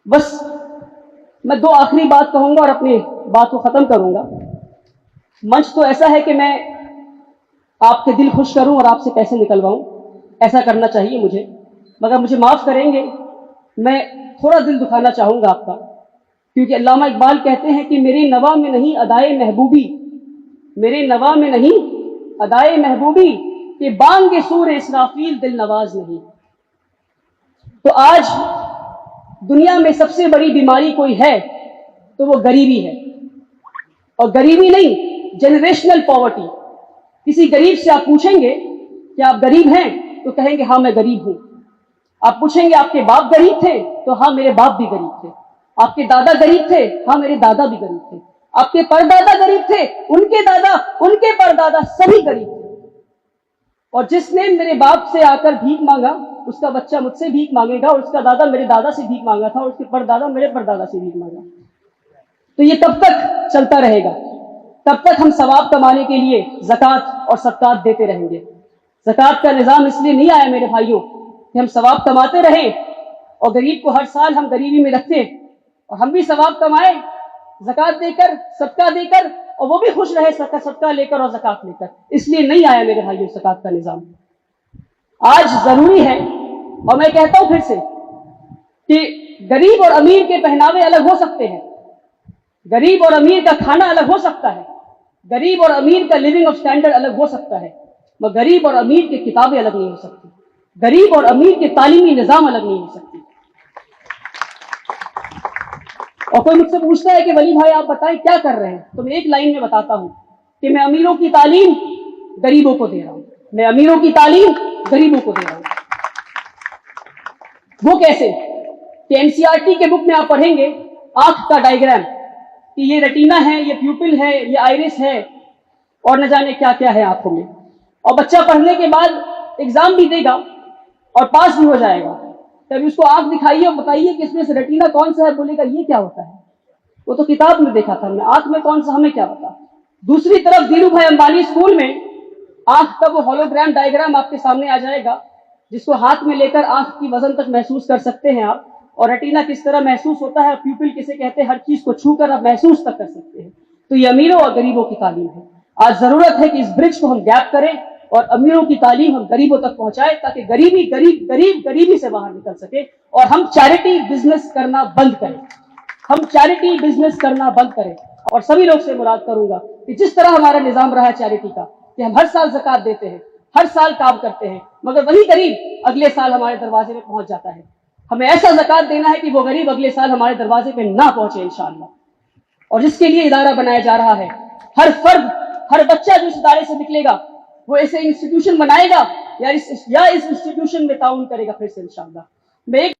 بس میں دو آخری بات کہوں گا اور اپنی بات کو ختم کروں گا. منچ تو ایسا ہے کہ میں آپ کے دل خوش کروں اور آپ سے پیسے نکلواؤں، ایسا کرنا چاہیے مجھے، مگر مجھے معاف کریں گے، میں تھوڑا دل دکھانا چاہوں گا آپ کا، کیونکہ علامہ اقبال کہتے ہیں کہ میری نوا میں نہیں ادائے محبوبی، میرے نوا میں نہیں ادائے محبوبی، کہ بانگ سور اسرافیل دل نواز نہیں. تو آج دنیا میں سب سے بڑی بیماری کوئی ہے تو وہ غریبی ہے، اور غریبی نہیں، جنریشنل پاورٹی. کسی غریب سے آپ پوچھیں گے کہ آپ غریب ہیں تو کہیں گے ہاں میں غریب ہوں. آپ پوچھیں گے آپ کے باپ غریب تھے تو ہاں میرے باپ بھی غریب تھے. آپ کے دادا غریب تھے، ہاں میرے دادا بھی غریب تھے. آپ کے پردادا غریب تھے، ان کے دادا، ان کے پردادا سبھی غریب تھے. اور جس نے میرے باپ سے آ کر بھیک مانگا اس کا بچہ مجھ سے بھیک مانگے گا، اور اس کا دادا میرے دادا سے بھیک مانگا تھا، اور اس کے پردادا میرے پردادا سے بھیک مانگا. تو یہ کب تک چلتا رہے گا؟ تب تک ہم ثواب کمانے کے لیے زکوٰۃ اور صدقات دیتے رہیں گے. زکوٰۃ کا نظام اس لیے نہیں آیا میرے بھائیوں کہ ہم ثواب کماتے رہیں اور غریب کو ہر سال ہم غریبی میں رکھتے اور ہم بھی ثواب کمائیں زکوٰۃ دے کر، صدقہ دے کر، اور وہ بھی خوش رہے صدقہ لے کر اور زکوٰۃ لے کر. اس لیے نہیں آیا میرے بھائیوں زکوٰۃ کا نظام. آج ضروری ہے، اور میں کہتا ہوں پھر سے کہ غریب اور امیر کے پہناوے الگ ہو سکتے ہیں، غریب اور امیر کا کھانا الگ ہو سکتا ہے، غریب اور امیر کا لیونگ آف اسٹینڈرڈ الگ ہو سکتا ہے، مگر غریب اور امیر کی کتابیں الگ نہیں ہو سکتی، غریب اور امیر کے تعلیمی نظام الگ نہیں ہو سکتی. اور کوئی مجھ سے پوچھتا ہے کہ ولی بھائی آپ بتائیں کیا کر رہے ہیں، تو میں ایک لائن میں بتاتا ہوں کہ میں امیروں کی تعلیم غریبوں کو دے رہا ہوں، میں امیروں کی تعلیم غریبوں کو دے رہا ہوں. وہ کیسے؟ کہ این سی آر ٹی کے بک میں آپ پڑھیں گے آنکھ کا ڈائیگرام کہ یہ ریٹینا ہے، یہ پیوپل ہے، یہ آئرس ہے، اور نہ جانے کیا کیا ہے آنکھوں میں. اور بچہ پڑھنے کے بعد ایگزام بھی دے گا اور پاس بھی ہو جائے گا. تب اس کو آنکھ دکھائیے اور بتائیے کہ اس میں سے ریٹینا کون سا ہے، بولے گا یہ کیا ہوتا ہے، وہ تو کتاب میں دیکھا تھا، میں آنکھ میں کون سا ہمیں کیا پتا. دوسری طرف دھیرو بھائی امبانی اسکول میں آنکھ کا وہ ہولوگرام ڈائیگرام آپ کے سامنے آ جائے گا، جس کو ہاتھ میں لے کر آنکھ کی وزن تک محسوس کر سکتے ہیں آپ، اور ریٹینا کس طرح محسوس ہوتا ہے، پیوپل کسے کہتے ہیں، ہر چیز کو چھو کر آپ محسوس تک کر سکتے ہیں. تو یہ امیروں اور غریبوں کی تعلیم ہے. آج ضرورت ہے کہ اس برج کو ہم گیپ کریں اور امیروں کی تعلیم ہم غریبوں تک پہنچائیں، تاکہ غریبی سے باہر نکل سکے، اور ہم چیریٹی بزنس کرنا بند کریں، ہم چیریٹی بزنس کرنا بند کریں. اور سبھی لوگ سے مراد کروں گا کہ جس طرح ہمارا نظام رہا ہے چیریٹی کا کہ ہم ہر سال زکوٰۃ دیتے ہیں، ہر سال کام کرتے ہیں، مگر وہی غریب اگلے سال ہمارے دروازے میں پہنچ جاتا ہے. ہمیں ایسا زکوٰۃ دینا ہے کہ وہ غریب اگلے سال ہمارے دروازے پہ نہ پہنچے انشاءاللہ. اور جس کے لیے ادارہ بنایا جا رہا ہے، ہر فرد، ہر بچہ جو اس ادارے سے نکلے گا وہ ایسے انسٹیٹیوشن بنائے گا یا اس انسٹیٹیوشن میں تعاون کرے گا پھر سے انشاءاللہ. میں ایک